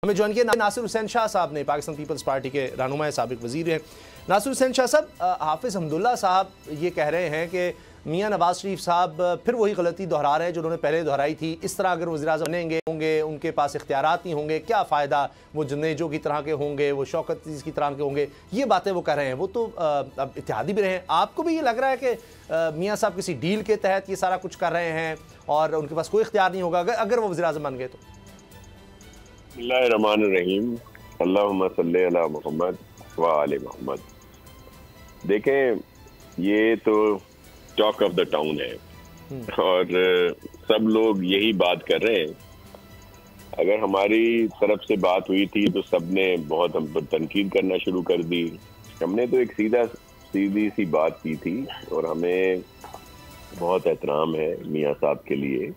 हमें ज्वाइन किया नासिर हुसैन शाह साहब ने, पाकिस्तान पीपल्स पार्टी के रहनुमा साबिक वजीर हैं। नासिर हुसैन शाह साहब, हाफिज़ हमदुल्ला साहब ये कह रहे हैं कि मियाँ नवाज शरीफ साहब फिर वही गलती दोहरा रहे हैं जो उन्होंने पहले दोहराई थी। इस तरह अगर वज़ीर आज़म बनेंगे होंगे, उनके पास इख्तियारात नहीं होंगे, क्या फ़ायदा, वो जुनेजो की तरह के होंगे, वो शौकत अज़ीज़ की तरह के होंगे, ये बातें वो कह रहे हैं। वो तो अब इत्तेहादी भी रहे हैं। आपको भी ये लग रहा है कि मियाँ साहब किसी डील के तहत ये सारा कुछ कर रहे हैं और उनके पास कोई इख्तियार नहीं होगा अगर वो वज़ीर आज़म बन गए तो? बिस्मिल्लाहिर्रहमानिर्रहीम, अल्लाहुम्मा सल्ली अला मुहम्मद व आले मुहम्मद। देखें, ये तो टॉक ऑफ द टाउन है और सब लोग यही बात कर रहे हैं। अगर हमारी तरफ से बात हुई थी तो सबने बहुत हम पर तनकीद करना शुरू कर दी। हमने तो एक सीधी सी बात की थी और हमें बहुत एहतराम है मियाँ साहब के लिए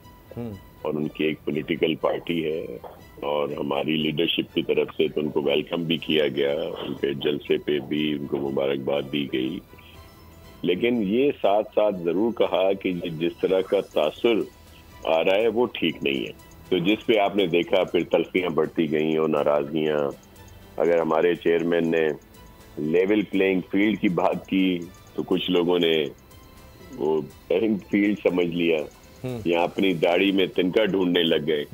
और उनकी एक पॉलिटिकल पार्टी है और हमारी लीडरशिप की तरफ से तो उनको वेलकम भी किया गया, उनके जलसे पे भी उनको मुबारकबाद दी गई। लेकिन ये साथ साथ जरूर कहा कि जिस तरह का तासुर आ रहा है वो ठीक नहीं है। तो जिस पे आपने देखा फिर तल्खियां बढ़ती गई और नाराजगियां। अगर हमारे चेयरमैन ने लेवल प्लेइंग फील्ड की बात की तो कुछ लोगों ने वो प्लेइंग फील्ड समझ लिया या अपनी दाढ़ी में तिनका ढूंढने लग गए।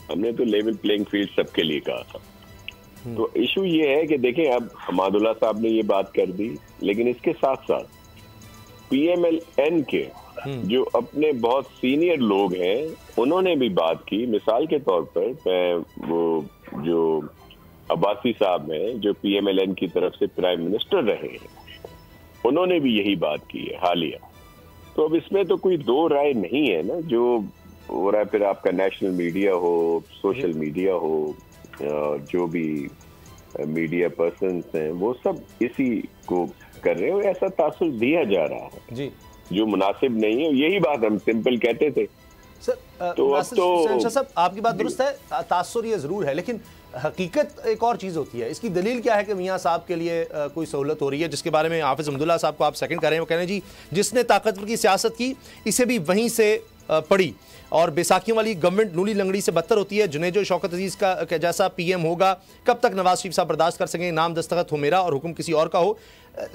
हमने तो लेवल प्लेइंग फील्ड सबके लिए कहा था। तो इशू ये है कि देखें, अब हमादुल्ला साहब ने ये बात कर दी, लेकिन इसके साथ साथ PMLN के जो अपने बहुत सीनियर लोग हैं उन्होंने भी बात की। मिसाल के तौर पर वो जो अब्बासी साहब हैं जो PMLN की तरफ से प्राइम मिनिस्टर रहे हैं, उन्होंने भी यही बात की है हालिया। तो अब इसमें तो कोई दो राय नहीं है ना, जो हो रहा है। फिर आपका नेशनल मीडिया हो, सोशल मीडिया हो, जो भी मीडिया पर्सन्स हैं वो सब इसी को कर रहे हो। ऐसा तासुर दिया जा रहा है जी, जो मुनासिब नहीं है। यही बात हम सिंपल कहते थे सर। तो अब तो सब आपकी बात दुरुस्त है, तासुर ये जरूर है, लेकिन हकीकत एक और चीज़ होती है। इसकी दलील क्या है कि मियाँ साहब के लिए कोई सहूलत हो रही है, जिसके बारे में हाफिज़ हमदुल्ला साहब को आप सेकंड कर रहे हैं। वो कह रहे हैं जी जिसने ताकतवर की सियासत की इसे भी वहीं से पड़ी और बैसाखियों वाली गवर्नमेंट नूली लंगड़ी से बदतर होती है। जुनेजो शौकत अजीज़ का जैसा PM होगा, कब तक नवाज शरीफ साहब बर्दाश्त कर सकेंगे? नाम दस्तखत हो मेरा और हुक्म किसी और का हो।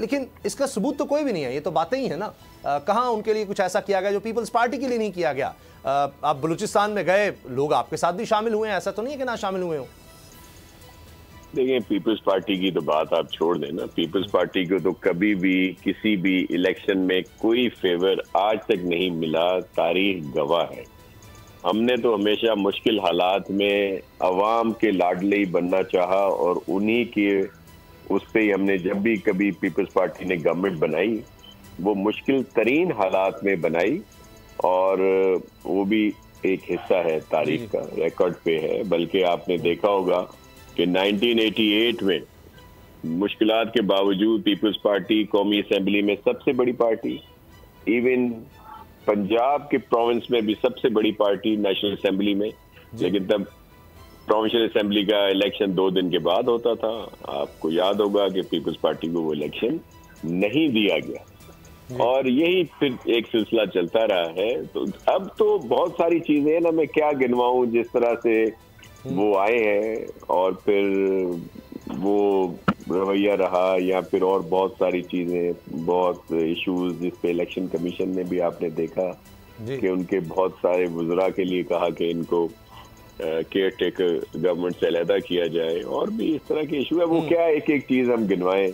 लेकिन इसका सबूत तो कोई भी नहीं है, ये तो बातें ही है ना। कहाँ उनके लिए कुछ ऐसा किया गया जो पीपल्स पार्टी के लिए नहीं किया गया? आप बलूचिस्तान में गए, लोग आपके साथ भी शामिल हुए हैं, ऐसा तो नहीं है कि ना शामिल हुए हो। देखिए, पीपल्स पार्टी की तो बात आप छोड़ दें ना। पीपल्स पार्टी को तो कभी भी किसी भी इलेक्शन में कोई फेवर आज तक नहीं मिला, तारीख गवाह है। हमने तो हमेशा मुश्किल हालात में अवाम के लाडले बनना चाहा और उन्हीं के उस पे ही हमने जब भी कभी पीपल्स पार्टी ने गवर्नमेंट बनाई वो मुश्किल तरीन हालात में बनाई और वो भी एक हिस्सा है तारीख का, रिकॉर्ड पे है। बल्कि आपने देखा होगा कि 1988 में मुश्किलात के बावजूद पीपल्स पार्टी कौमी असेंबली में सबसे बड़ी पार्टी, इवन पंजाब के प्रोविंस में भी सबसे बड़ी पार्टी नेशनल असेंबली में। लेकिन तब प्रोविंशियल असेंबली का इलेक्शन 2 दिन के बाद होता था। आपको याद होगा कि पीपल्स पार्टी को वो इलेक्शन नहीं दिया गया और यही फिर एक सिलसिला चलता रहा है। तो अब तो बहुत सारी चीजें हैं ना, मैं क्या गिनवाऊं जिस तरह से वो आए हैं और फिर वो रवैया रहा या फिर और बहुत सारी चीजें, बहुत इश्यूज जिस पे इलेक्शन कमीशन ने भी आपने देखा कि उनके बहुत सारे वज़रा के लिए कहा कि इनको केयर टेकर गवर्नमेंट से अलहदा किया जाए और भी इस तरह के इशू है। वो क्या एक एक चीज हम गिनवाएं,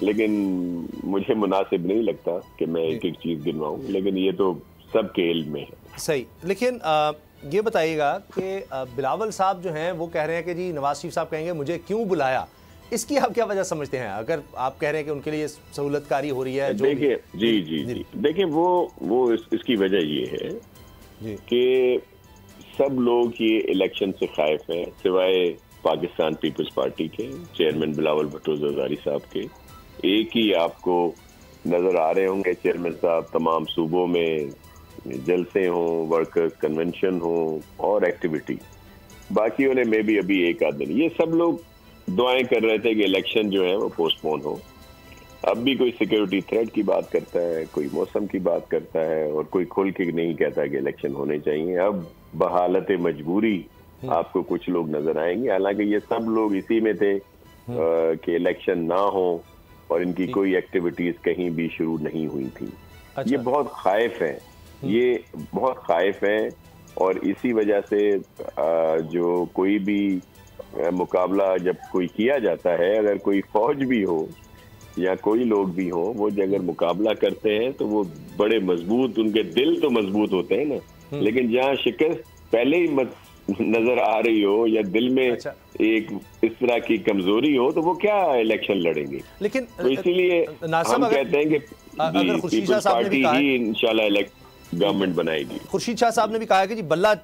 लेकिन मुझे मुनासिब नहीं लगता कि मैं एक एक चीज गिनवाऊं, लेकिन ये तो सबके इल्म में है। सही। लेकिन ये बताइएगा कि बिलावल साहब जो हैं वो कह रहे हैं कि जी नवाज शरीफ साहब कहेंगे मुझे क्यों बुलाया, इसकी आप क्या वजह समझते हैं? अगर आप कह रहे हैं कि उनके लिए सहूलतकारी हो रही है जो देखिए जी देखिए, वो इसकी वजह ये है कि सब लोग ये इलेक्शन से खाइफ हैं सिवाय पाकिस्तान पीपल्स पार्टी के चेयरमैन बिलावल भुट्टो जरदारी साहब के। एक ही आपको नजर आ रहे होंगे चेयरमैन साहब, तमाम सूबों में जलसे हों, वर्कर्स कन्वेंशन हो और एक्टिविटी, बाकी वाले में भी अभी एक आध दिन। ये सब लोग दुआएं कर रहे थे कि इलेक्शन जो है वो पोस्टपोन हो। अब भी कोई सिक्योरिटी थ्रेट की बात करता है, कोई मौसम की बात करता है और कोई खुल के नहीं कहता कि इलेक्शन होने चाहिए। अब बहालत मजबूरी आपको कुछ लोग नजर आएंगे। हालांकि ये सब लोग इसी में थे कि इलेक्शन ना हो और इनकी कोई एक्टिविटीज कहीं भी शुरू नहीं हुई थी। अच्छा। ये बहुत खाइफ है, ये बहुत खाइफ है, और इसी वजह से जो कोई भी मुकाबला जब कोई किया जाता है, अगर कोई फौज भी हो या कोई लोग भी हो, वो अगर मुकाबला करते हैं तो वो बड़े मजबूत, उनके दिल तो मजबूत होते हैं ना, लेकिन जहाँ शिकस्त पहले ही नजर आ रही हो या दिल में एक इस तरह की कमजोरी हो, तो वो क्या इलेक्शन लड़ेंगे। लेकिन तो इसीलिए हम कहते हैं कि पीपल्स पार्टी ही इंशाल्लाह गवर्नमेंट बनाएगी। खुर्शीद शाह साहब ने भी कहा है कि जी बल्ला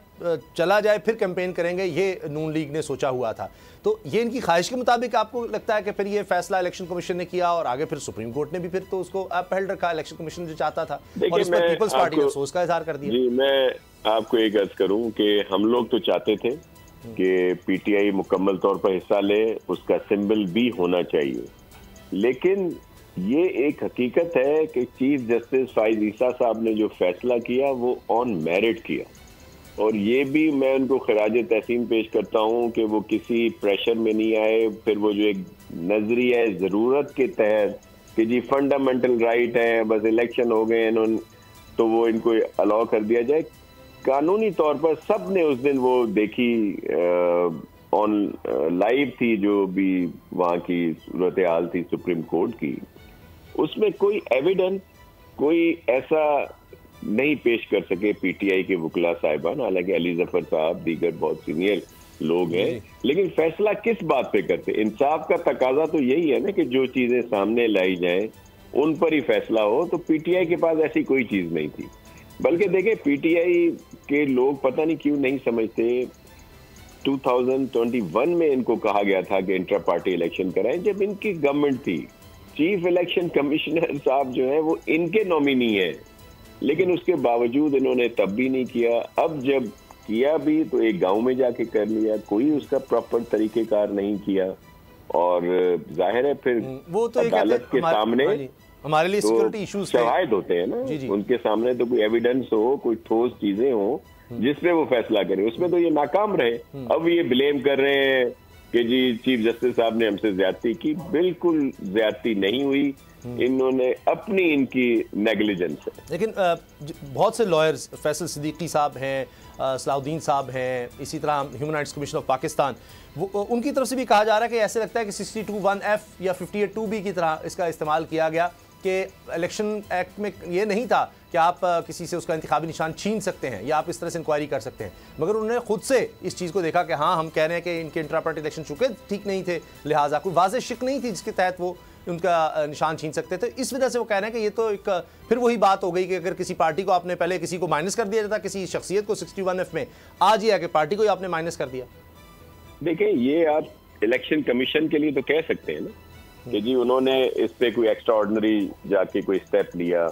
चला जाए फिर कैंपेन करेंगे, ये नून लीग ने सोचा हुआ था। तो ये इनकी ख्वाहिश के मुताबिक आपको लगता है कि फिर ये फैसला इलेक्शन कमीशन ने किया और आगे फिर सुप्रीम कोर्ट ने भी फिर तो उसको अपहेल्ड रखा, इलेक्शन कमीशन जो चाहता था, और इस पर पीपल्स पार्टी ने अफसोस का इजहार कर दिया। जी, मैं आपको एक अर्ज करूं कि हम लोग तो चाहते थे कि पीटीआई मुकम्मल तौर पर हिस्सा ले, उसका सिंबल भी होना चाहिए, लेकिन ये एक हकीकत है कि चीफ जस्टिस फाइज ईसा साहब ने जो फैसला किया वो ऑन मेरिट किया, और ये भी मैं उनको खराज तहसीन पेश करता हूँ कि वो किसी प्रेशर में नहीं आए। फिर वो जो एक नजरिया है ज़रूरत के तहत कि जी फंडामेंटल राइट है, बस इलेक्शन हो गए इन्होंने तो वो इनको अलाउ कर दिया जाए। कानूनी तौर पर सब ने उस दिन वो देखी, ऑन लाइव थी जो भी वहाँ की सूरत हाल थी सुप्रीम कोर्ट की, उसमें कोई एविडेंस, कोई ऐसा नहीं पेश कर सके पीटीआई के वकला साहिबान। हालांकि अली जफर साहब दीगर बहुत सीनियर लोग हैं, लेकिन फैसला किस बात पे करते। इंसाफ का तकाजा तो यही है ना कि जो चीजें सामने लाई जाएं उन पर ही फैसला हो, तो पीटीआई के पास ऐसी कोई चीज नहीं थी। बल्कि देखें, पीटीआई के लोग पता नहीं क्यों नहीं समझते, 2021 में इनको कहा गया था कि इंट्रा पार्टी इलेक्शन कराएं, जब इनकी गवर्नमेंट थी। चीफ इलेक्शन कमिश्नर साहब जो है वो इनके नॉमिनी है, लेकिन उसके बावजूद इन्होंने तब भी नहीं किया। अब जब किया भी तो एक गांव में जाके कर लिया, कोई उसका प्रॉपर तरीकेकार नहीं किया, और जाहिर है फिर वो तो अदालत के सामने हमारे लिए सिक्योरिटी इश्यूज शवाहिद होते हैं ना, उनके सामने तो कोई एविडेंस हो, कोई ठोस चीजें हो जिसपे वो फैसला करे, उसमें तो ये नाकाम रहे। अब ये ब्लेम कर रहे हैं कि जी चीफ जस्टिस साहब ने हमसे ज्यादती की। बिल्कुल ज्यादती नहीं हुई, इन्होंने अपनी इनकी नेग्लिजेंस है। लेकिन बहुत से लॉयर्स, फैसल सिद्दीकी साहब हैं, सलाउद्दीन साहब हैं, इसी तरह human rights commission of Pakistan, वो उनकी तरफ से भी कहा जा रहा है कि ऐसे लगता है कि 62(1)(f) या 58(2)(b) की तरह इसका इस्तेमाल किया गया, कि इलेक्शन एक्ट में ये नहीं था कि आप किसी से उसका इंतखाबी निशान छीन सकते हैं या आप इस तरह से इंक्वायरी कर सकते हैं, मगर उन्होंने खुद से इस चीज़ को देखा कि हाँ, हम कह रहे हैं कि इनके इंट्रा पार्टी इलेक्शन चुके ठीक नहीं थे, लिहाजा कोई वाज़ेह शिक नहीं थी जिसके तहत वो उनका निशान छीन सकते थे। इस वजह से वो कह रहे हैं कि ये तो एक फिर वही बात हो गई कि अगर किसी पार्टी को आपने पहले किसी को माइनस कर दिया जाता, किसी शख्सियत को 61(f) में, आज ये है कि पार्टी को ही आपने माइनस कर दिया। देखिए, ये आप इलेक्शन कमीशन के लिए तो कह सकते हैं ना कि जी उन्होंने इस पे कोई एक्स्ट्रा ऑर्डिनरी जाके कोई स्टेप लिया,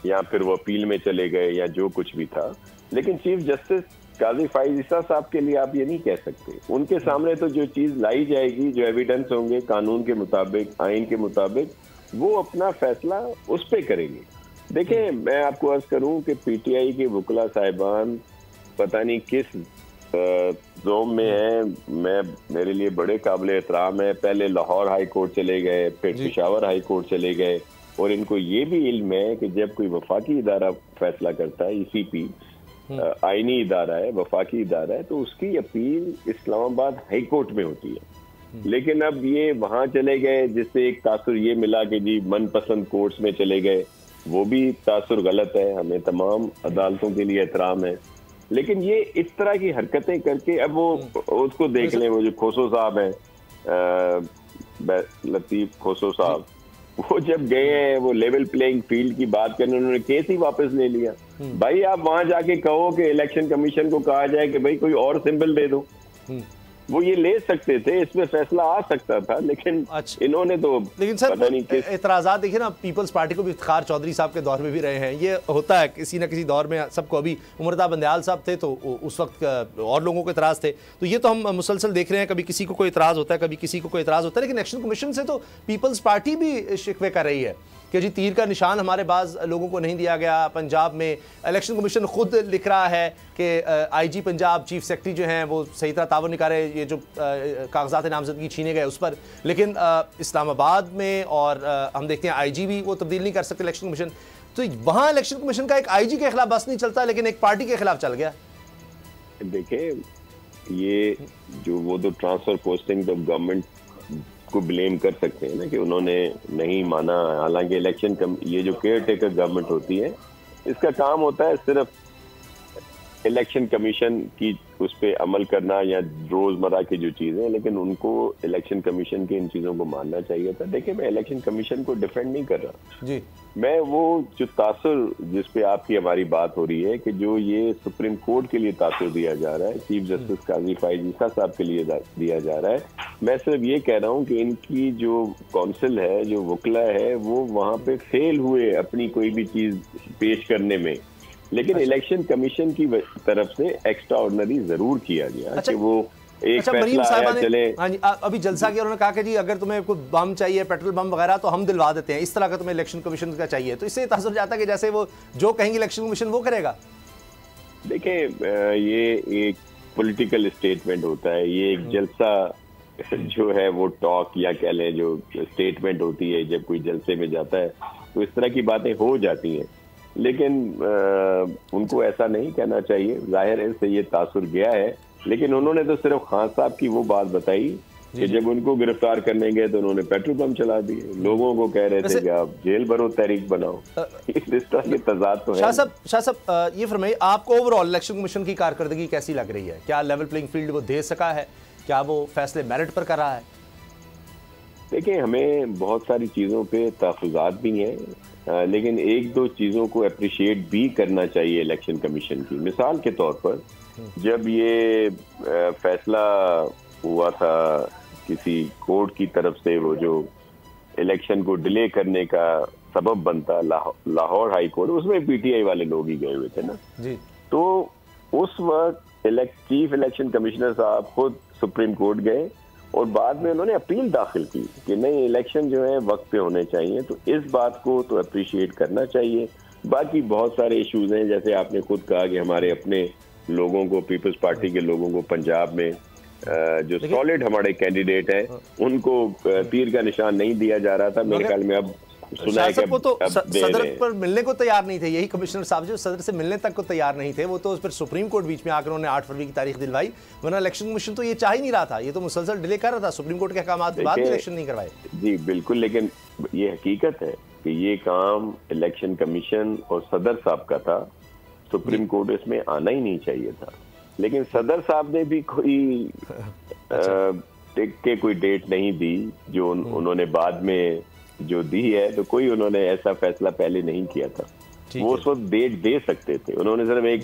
या फिर वो अपील में चले गए, या जो कुछ भी था, लेकिन चीफ जस्टिस काजी फाइज ईसा साहब के लिए आप ये नहीं कह सकते। उनके सामने तो जो चीज लाई जाएगी, जो एविडेंस होंगे कानून के मुताबिक, आइन के मुताबिक, वो अपना फैसला उस पे करेंगे। देखें, मैं आपको अर्ज करूं कि पीटीआई के वकला साहिबान पता नहीं किस जोम में है। मेरे लिए बड़े काबिल एहतराम है। पहले लाहौर हाई कोर्ट चले गए, फिर पेशावर हाई कोर्ट चले गए, और इनको ये भी इल्म है कि जब कोई वफाकी इदारा फैसला करता है, ईसीपी आईनी इदारा है, वफाकी इदारा है, तो उसकी अपील इस्लामाबाद हाई कोर्ट में होती है। लेकिन अब ये वहां चले गए, जिससे एक तासुर ये मिला कि जी मनपसंद कोर्ट्स में चले गए, वो भी तासुर गलत है। हमें तमाम अदालतों के लिए एहतराम है, लेकिन ये इस तरह की हरकतें करके, अब वो उसको देख लें, वो जो खोसो साहब हैं, लतीफ खोसो साहब, वो जब गए हैं वो लेवल प्लेइंग फील्ड की बात करने, उन्होंने केस ही वापस ले लिया। भाई आप वहां जाके कहो कि इलेक्शन कमीशन को कहा जाए कि भाई कोई और सिंबल दे दो, वो ये ले सकते थे, इसमें फैसला आ सकता था, लेकिन इन्होंने तो लेकिन सर पता नहीं किस एतराज़ात देखिए ना, पीपल्स पार्टी को भी इफ्तिखार चौधरी साहब के दौर में भी रहे हैं, ये होता है किसी न किसी दौर में सबको। अभी उमरदा बंदयाल साहब थे तो उस वक्त और लोगों को इतराज़ थे, तो ये तो हम मुसलसल देख रहे हैं, कभी किसी को कोई इतराज़ होता है, कभी किसी को कोई इतराज़ होता है। लेकिन इलेक्शन कमीशन से तो पीपल्स पार्टी भी शिकवे कर रही है कि जी तीर का निशान हमारे बाज़ लोगों को नहीं दिया गया। पंजाब में इलेक्शन कमीशन खुद लिख रहा है कि IG पंजाब चीफ सेक्रेटरी जो हैं वो सही तरह तावन नहीं कर रहे, ये जो कागजात नामजदगी छीने गए उस पर। लेकिन इस्लामाबाद में और हम देखते हैं IG भी वो तब्दील नहीं कर सकते इलेक्शन कमीशन। तो वहाँ इलेक्शन कमीशन का एक IG के खिलाफ बस नहीं चलता, लेकिन एक पार्टी के खिलाफ चल गया। देखिए ये जो वो तो ट्रांसफर पोस्टिंग तो गवर्नमेंट को ब्लेम कर सकते हैं ना कि उन्होंने नहीं माना। हालांकि ये जो केयर टेकर गवर्नमेंट होती है इसका काम होता है सिर्फ इलेक्शन कमीशन की उस पर अमल करना या रोजमर्रा की जो चीजें, लेकिन उनको इलेक्शन कमीशन की इन चीजों को मानना चाहिए था। देखिए मैं इलेक्शन कमीशन को डिफेंड नहीं कर रहा जी, मैं वो जो तासुर जिस पे आपकी हमारी बात हो रही है कि जो ये सुप्रीम कोर्ट के लिए तासुर दिया जा रहा है, चीफ जस्टिस काजी फायज ईसा साहब के लिए दिया जा रहा है, मैं सिर्फ ये कह रहा हूँ कि इनकी जो काउंसिल है, जो वकला है, वो वहाँ पे फेल हुए अपनी कोई भी चीज पेश करने में। लेकिन इलेक्शन कमीशन की तरफ से एक्स्ट्रा ऑर्डिनरी जरूर किया गया कि वो एक फैसला आया चले। हाँ जी, अभी जलसा किया, उन्होंने कहा कि जी अगर तुम्हें कोई बम चाहिए, पेट्रोल बम वगैरह, तो हम दिलवा देते हैं, इस तरह का तुम्हें इलेक्शन कमीशन का चाहिए। तो इससे तासुर जाता है कि जैसे वो जो कहेंगे इलेक्शन कमीशन वो करेगा। देखिए ये एक पॉलिटिकल स्टेटमेंट होता है, ये एक जलसा जो है वो टॉक या कह लें जो स्टेटमेंट होती है, जब कोई जलसे में जाता है तो इस तरह की बातें हो जाती हैं। लेकिन उनको ऐसा नहीं कहना चाहिए, जाहिर है इससे ये तासुर गया है। लेकिन उन्होंने तो सिर्फ खान साहब की वो बात बताई कि जब उनको गिरफ्तार करने गए तो उन्होंने पेट्रोल पंप चला दिए, लोगों को कह रहे थे कि आप जेल भरो, तहरीक बनाओ। इस तरह के तजाद तो है। शाह साहब ये फरमाइए, आपको ओवरऑल इलेक्शन कमीशन की कारकर्दगी कैसी लग रही है? क्या लेवल प्लेइंग फील्ड वो दे सका है? क्या वो फैसले मेरिट पर कर रहा है? देखिए हमें बहुत सारी चीज़ों पे तहफ़्फ़ुज़ात भी हैं, लेकिन एक दो चीज़ों को अप्रिशिएट भी करना चाहिए इलेक्शन कमीशन की। मिसाल के तौर पर जब ये फैसला हुआ था किसी कोर्ट की तरफ से, वो जो इलेक्शन को डिले करने का सबब बनता लाहौर हाई कोर्ट, उसमें PTI वाले लोग ही गए हुए थे ना जी। तो उस वक्त चीफ इलेक्शन कमिश्नर साहब खुद सुप्रीम कोर्ट गए और बाद में उन्होंने अपील दाखिल की कि नहीं, इलेक्शन जो है वक्त पे होने चाहिए। तो इस बात को तो अप्रिशिएट करना चाहिए। बाकी बहुत सारे इश्यूज हैं, जैसे आपने खुद कहा कि हमारे अपने लोगों को, पीपल्स पार्टी के लोगों को पंजाब में जो सॉलिड हमारे कैंडिडेट हैं उनको तीर का निशान नहीं दिया जा रहा था। मेरे ख्याल में अब सुना है कि वो तो सदर पर मिलने को तैयार नहीं थे, यही कमिश्नर साहब जो सदर से मिलने तक को तैयार नहीं थे, वो तो उस पर सुप्रीम कोर्ट बीच में आकर उन्होंने 8 फरवरी की तारीख दिलवाई, वरना इलेक्शन कमीशन तो ये चाह ही नहीं रहा था, ये तो मुसलसल डिले कर रहा था, सुप्रीम कोर्ट के अहकाम के बाद इलेक्शन नहीं करवाए। जी बिल्कुल, लेकिन ये हकीकत है कि ये काम इलेक्शन कमीशन और सदर साहब का था, सुप्रीम कोर्ट इसमें आना ही नहीं चाहिए था। लेकिन सदर साहब ने भी कोई कोई डेट नहीं दी, जो उन्होंने बाद में जो दी है, तो कोई उन्होंने ऐसा फैसला पहले नहीं किया था। वो उस वक्त डेट दे सकते थे, उन्होंने सिर्फ एक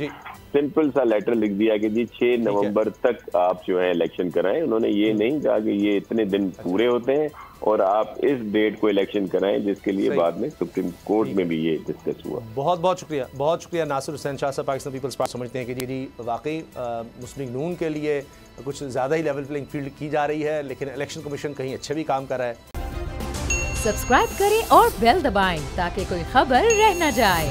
सिंपल सा लेटर लिख दिया कि जी 6 नवंबर तक आप जो है इलेक्शन कराएं। उन्होंने ये नहीं कहा कि ये इतने दिन पूरे होते हैं और आप इस डेट को इलेक्शन कराएं, जिसके लिए बाद में सुप्रीम कोर्ट में भी ये डिस्कस हुआ। बहुत बहुत शुक्रिया नासिर हुसैन शाह साहब। पाकिस्तान पीपल्स पार्टी समझते हैं कि जी वाकई मुस्लिम लीग नून के लिए कुछ ज़्यादा ही लेवल प्लेइंग फील्ड की जा रही है, लेकिन इलेक्शन कमीशन कहीं अच्छे भी काम कर रहा है। सब्सक्राइब करें और बेल दबाएं ताकि कोई खबर रह न जाए।